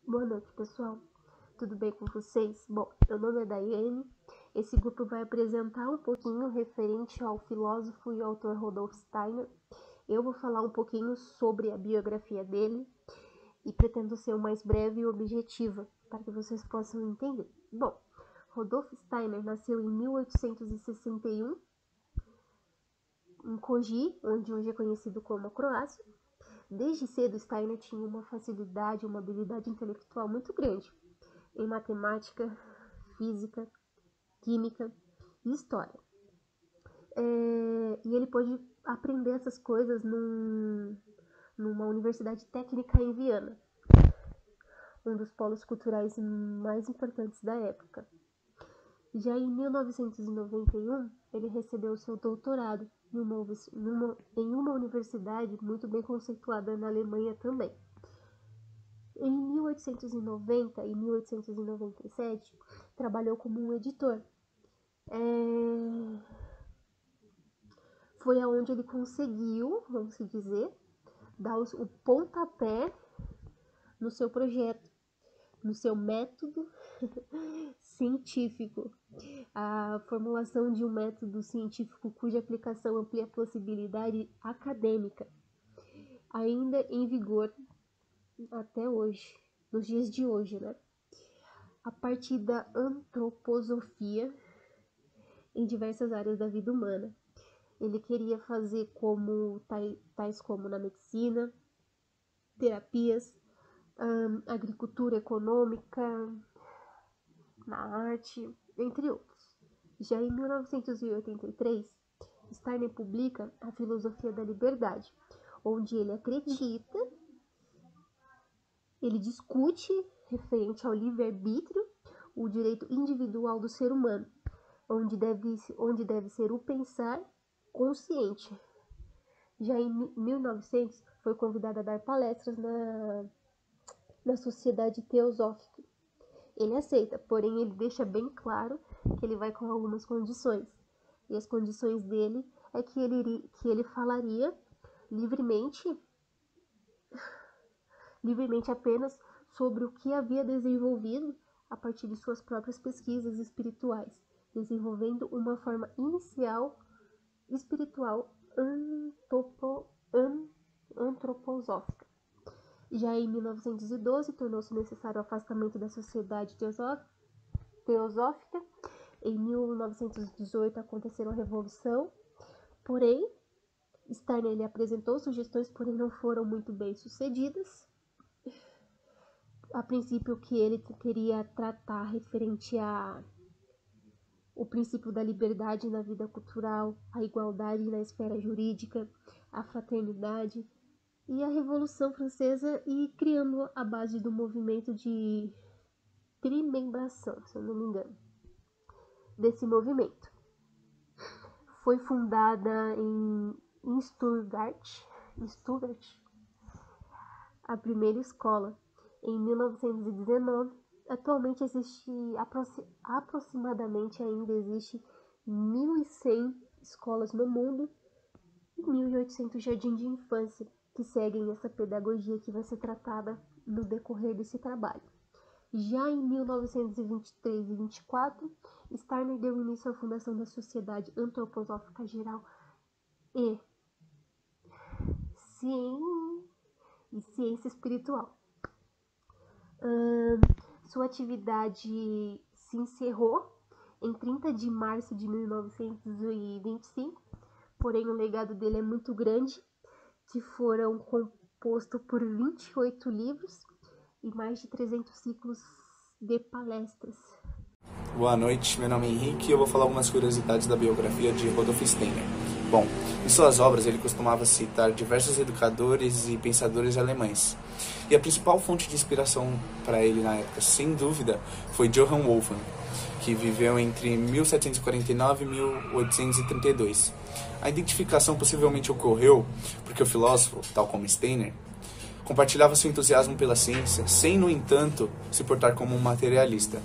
Boa noite, pessoal. Tudo bem com vocês? Bom, meu nome é Daiane. Esse grupo vai apresentar um pouquinho referente ao filósofo e autor Rudolf Steiner. Eu vou falar um pouquinho sobre a biografia dele e pretendo ser o mais breve e objetiva para que vocês possam entender. Bom, Rudolf Steiner nasceu em 1861 em Kogi, onde hoje é conhecido como a Croácia. Desde cedo, Steiner tinha uma facilidade, uma habilidade intelectual muito grande em matemática, física, química e história. E ele pôde aprender essas coisas numa universidade técnica em Viena, um dos polos culturais mais importantes da época. Já em 1991, ele recebeu seu doutorado em uma universidade muito bem conceituada na Alemanha também. Em 1890 e 1897, trabalhou como um editor. Foi aonde ele conseguiu, vamos dizer, dar o pontapé no seu projeto, no seu método científico. A formulação de um método científico cuja aplicação amplia a possibilidade acadêmica, ainda em vigor até hoje, nos dias de hoje, né? A partir da antroposofia em diversas áreas da vida humana. Ele queria fazer tais como na medicina, terapias, agricultura econômica, na arte, entre outros. Já em 1983, Steiner publica A Filosofia da Liberdade, onde ele acredita, ele discute referente ao livre-arbítrio, o direito individual do ser humano, onde deve ser o pensar consciente. Já em 1900, foi convidado a dar palestras na Sociedade Teosófica. Ele aceita, porém ele deixa bem claro que ele vai com algumas condições. E as condições dele é que ele falaria livremente apenas sobre o que havia desenvolvido a partir de suas próprias pesquisas espirituais, desenvolvendo uma forma inicial espiritual antroposófica. Já em 1912, tornou-se necessário o afastamento da Sociedade Teosófica. Em 1918, aconteceu a Revolução. Porém, Steiner ele apresentou sugestões, porém não foram muito bem sucedidas. A princípio, que ele queria tratar referente o princípio da liberdade na vida cultural, a igualdade na esfera jurídica, a fraternidade e a Revolução Francesa, e criando a base do movimento de trimembração, se eu não me engano, desse movimento. Foi fundada em Stuttgart, a primeira escola, em 1919. Atualmente aproximadamente ainda existe 1.100 escolas no mundo e 1.800 jardins de infância que seguem essa pedagogia que vai ser tratada no decorrer desse trabalho. Já em 1923 e 24, Steiner deu início à fundação da Sociedade Antroposófica Geral e Ciência Espiritual. Sua atividade se encerrou em 30 de março de 1925, porém o legado dele é muito grande, que foram compostos por 28 livros e mais de 300 ciclos de palestras. Boa noite, meu nome é Henrique e eu vou falar algumas curiosidades da biografia de Rudolf Steiner. Bom, em suas obras ele costumava citar diversos educadores e pensadores alemães. E a principal fonte de inspiração para ele na época, sem dúvida, foi Johann Wolfgang, que viveu entre 1749 e 1832. A identificação possivelmente ocorreu porque o filósofo, tal como Steiner, compartilhava seu entusiasmo pela ciência, sem, no entanto, se portar como um materialista.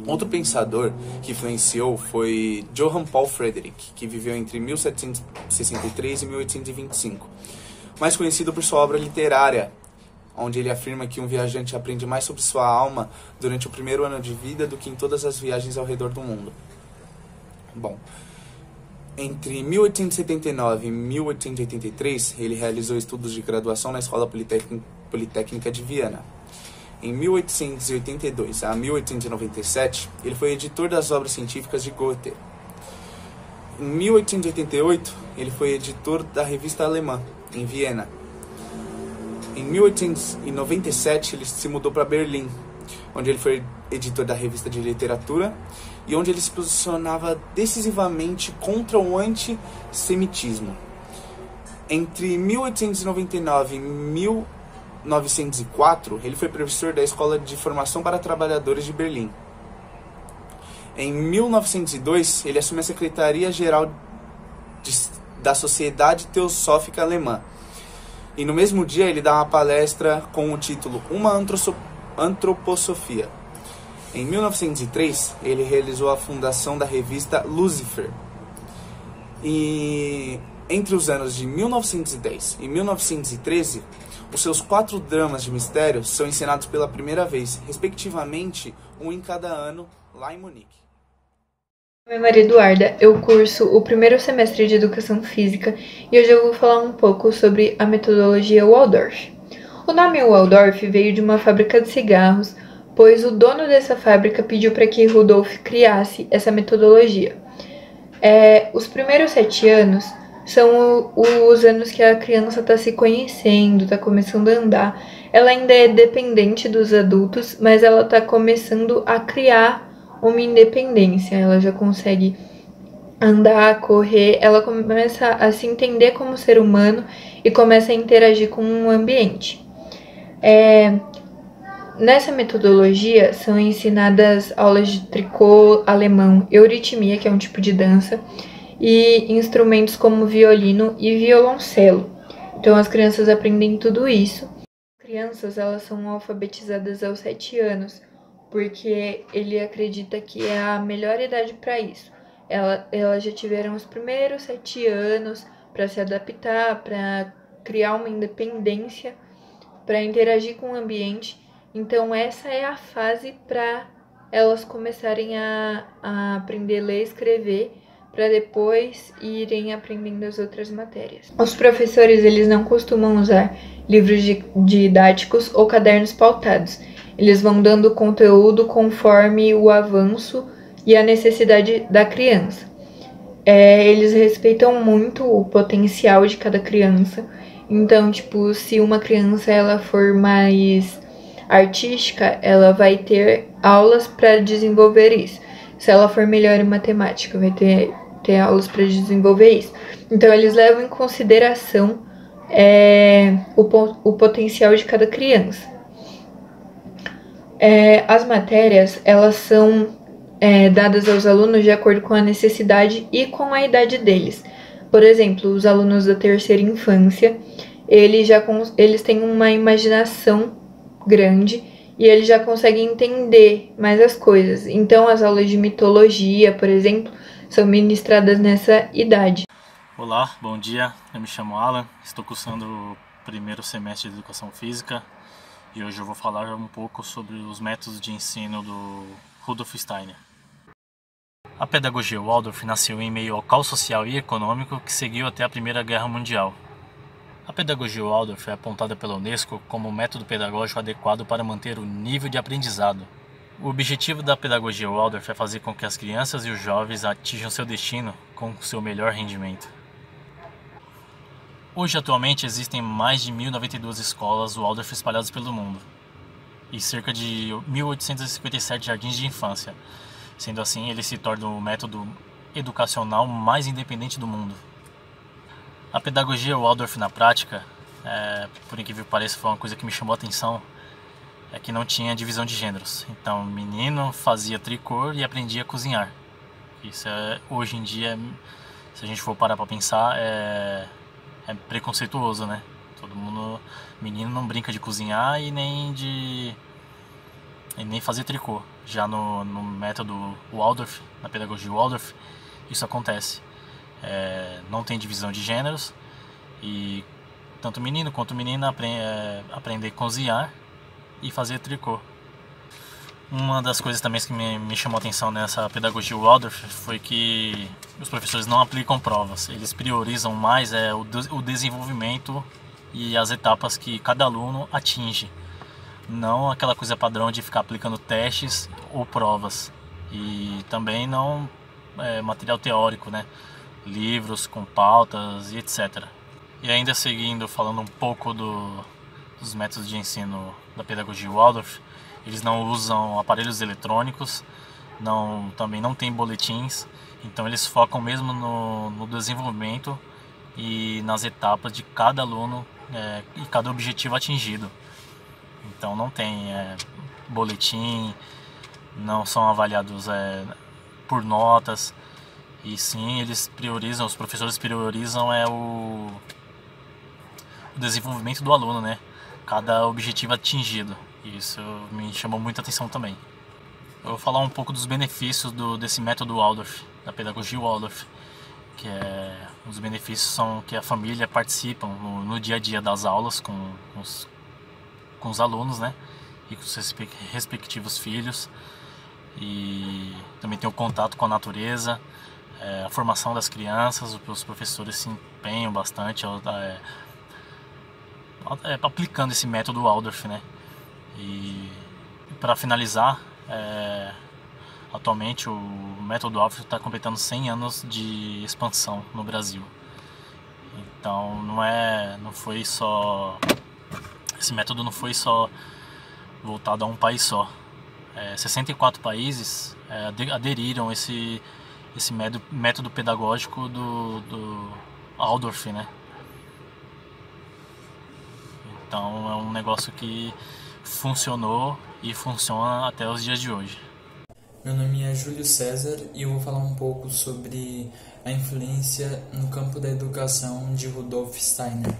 Outro pensador que influenciou foi Johann Paul Friedrich, que viveu entre 1763 e 1825, mais conhecido por sua obra literária, onde ele afirma que um viajante aprende mais sobre sua alma durante o primeiro ano de vida do que em todas as viagens ao redor do mundo. Bom, entre 1879 e 1883, ele realizou estudos de graduação na Escola Politécnica de Viena. Em 1882 a 1897, ele foi editor das obras científicas de Goethe. Em 1888, ele foi editor da Revista Alemã, em Viena. Em 1897, ele se mudou para Berlim, onde ele foi editor da Revista de Literatura e onde ele se posicionava decisivamente contra o antissemitismo. Entre 1899 e 1904, ele foi professor da Escola de Formação para Trabalhadores de Berlim. Em 1902, ele assumiu a Secretaria-Geral da Sociedade Teosófica Alemã. E no mesmo dia ele dá uma palestra com o título Uma Antroposofia. Em 1903, ele realizou a fundação da revista Lucifer. E entre os anos de 1910 e 1913, os seus 4 dramas de mistério são encenados pela primeira vez, respectivamente, um em cada ano, lá em Munique. Meu nome é Maria Eduarda, eu curso o primeiro semestre de Educação Física e hoje eu vou falar um pouco sobre a metodologia Waldorf. O nome Waldorf veio de uma fábrica de cigarros, pois o dono dessa fábrica pediu para que Rudolf criasse essa metodologia. Os primeiros 7 anos são os anos que a criança está se conhecendo, está começando a andar. Ela ainda é dependente dos adultos, mas ela está começando a criar uma independência, ela já consegue andar, correr, ela começa a se entender como ser humano e começa a interagir com o ambiente. Nessa metodologia são ensinadas aulas de tricô, alemão, euritmia, que é um tipo de dança, e instrumentos como violino e violoncelo. Então as crianças aprendem tudo isso. As crianças elas são alfabetizadas aos 7 anos, porque ele acredita que é a melhor idade para isso. Elas já tiveram os primeiros 7 anos para se adaptar, para criar uma independência, para interagir com o ambiente. Então essa é a fase para elas começarem a aprender a ler e escrever, para depois irem aprendendo as outras matérias. Os professores eles não costumam usar livros didáticos ou cadernos pautados. Eles vão dando conteúdo conforme o avanço e a necessidade da criança. Eles respeitam muito o potencial de cada criança. Então, se uma criança ela for mais artística, ela vai ter aulas para desenvolver isso. Se ela for melhor em matemática, vai ter aulas para desenvolver isso. Então, eles levam em consideração o potencial de cada criança. As matérias, elas são dadas aos alunos de acordo com a necessidade e com a idade deles. Por exemplo, os alunos da terceira infância, eles têm uma imaginação grande e eles já conseguem entender mais as coisas. Então, as aulas de mitologia, por exemplo, são ministradas nessa idade. Olá, bom dia. Eu me chamo Alan, estou cursando o primeiro semestre de Educação Física. E hoje eu vou falar um pouco sobre os métodos de ensino do Rudolf Steiner. A pedagogia Waldorf nasceu em meio ao caos social e econômico que seguiu até a Primeira Guerra Mundial. A pedagogia Waldorf é apontada pela Unesco como um método pedagógico adequado para manter o nível de aprendizado. O objetivo da pedagogia Waldorf é fazer com que as crianças e os jovens atinjam seu destino com seu melhor rendimento. Hoje, atualmente, existem mais de 1.092 escolas Waldorf espalhadas pelo mundo e cerca de 1.857 jardins de infância. Sendo assim, ele se torna o método educacional mais independente do mundo. A pedagogia Waldorf na prática, por incrível que pareça, foi uma coisa que me chamou a atenção, é que não tinha divisão de gêneros. Então, o menino fazia tricô e aprendia a cozinhar. Isso hoje em dia, se a gente for parar para pensar, é preconceituoso, né? Todo mundo, menino não brinca de cozinhar e nem fazer tricô. Já no método Waldorf, na pedagogia Waldorf, isso acontece. Não tem divisão de gêneros e tanto menino quanto menina aprender a cozinhar e fazer tricô. Uma das coisas também que me chamou a atenção nessa pedagogia Waldorf foi que os professores não aplicam provas, eles priorizam mais o desenvolvimento e as etapas que cada aluno atinge, não aquela coisa padrão de ficar aplicando testes ou provas. E também não material teórico, né? Livros com pautas e etc. E ainda seguindo, falando um pouco dos métodos de ensino da pedagogia Waldorf, eles não usam aparelhos eletrônicos, também não tem boletins, então eles focam mesmo no desenvolvimento e nas etapas de cada aluno e cada objetivo atingido. Então não tem boletim, não são avaliados por notas, e sim os professores priorizam o desenvolvimento do aluno, né? Cada objetivo atingido. Isso me chamou muita atenção também. Eu vou falar um pouco dos benefícios desse método Waldorf, da pedagogia Waldorf, que os benefícios são que a família participa no dia a dia das aulas com os alunos, né? E com os respectivos filhos. E também tem o contato com a natureza, a formação das crianças, os professores se empenham bastante aplicando esse método Waldorf, né? E para finalizar, atualmente o método Waldorf está completando 100 anos de expansão no Brasil. Então esse método não foi só voltado a um país só. 64 países aderiram a esse método pedagógico do Waldorf, né? Então é um negócio que funcionou e funciona até os dias de hoje. Meu nome é Júlio César e eu vou falar um pouco sobre a influência no campo da educação de Rudolf Steiner.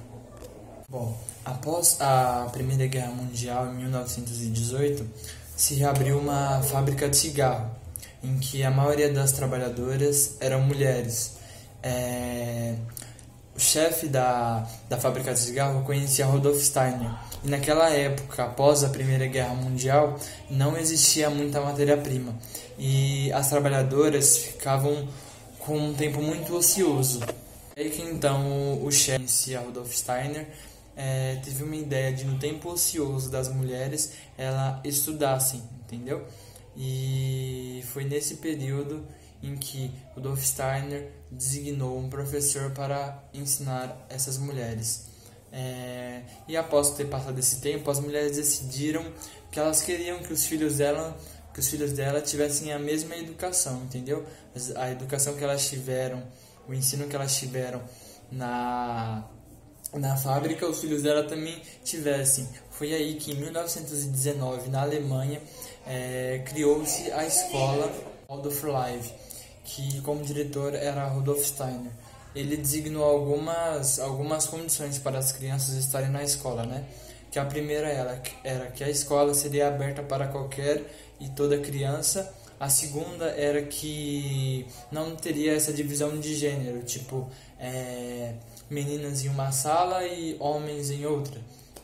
Bom, após a Primeira Guerra Mundial, em 1918, se reabriu uma fábrica de cigarro, em que a maioria das trabalhadoras eram mulheres. O chefe da fábrica de cigarro conhecia Rudolf Steiner, e naquela época, após a Primeira Guerra Mundial, não existia muita matéria-prima, e as trabalhadoras ficavam com um tempo muito ocioso. É aí que então o chefe conhecia Rudolf Steiner, teve uma ideia de, no tempo ocioso das mulheres, elas estudassem, entendeu? E foi nesse período em que Rudolf Steiner designou um professor para ensinar essas mulheres. E após ter passado esse tempo, as mulheres decidiram que elas queriam que os filhos dela tivessem a mesma educação, entendeu? A educação que elas tiveram, o ensino que elas tiveram na fábrica, os filhos dela também tivessem. Foi aí que em 1919, na Alemanha, criou-se a escola Waldorf Live, que como diretor era Rudolf Steiner. Ele designou algumas condições para as crianças estarem na escola, né? Que a primeira era que a escola seria aberta para qualquer e toda criança. A segunda era que não teria essa divisão de gênero, tipo, meninas em uma sala e homens em outra.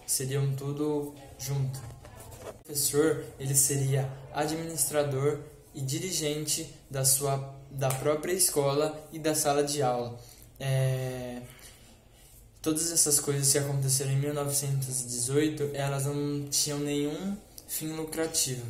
Seriam tudo junto. O professor, ele seria administrador e dirigente da própria escola e da sala de aula. Todas essas coisas que aconteceram em 1918, elas não tinham nenhum fim lucrativo.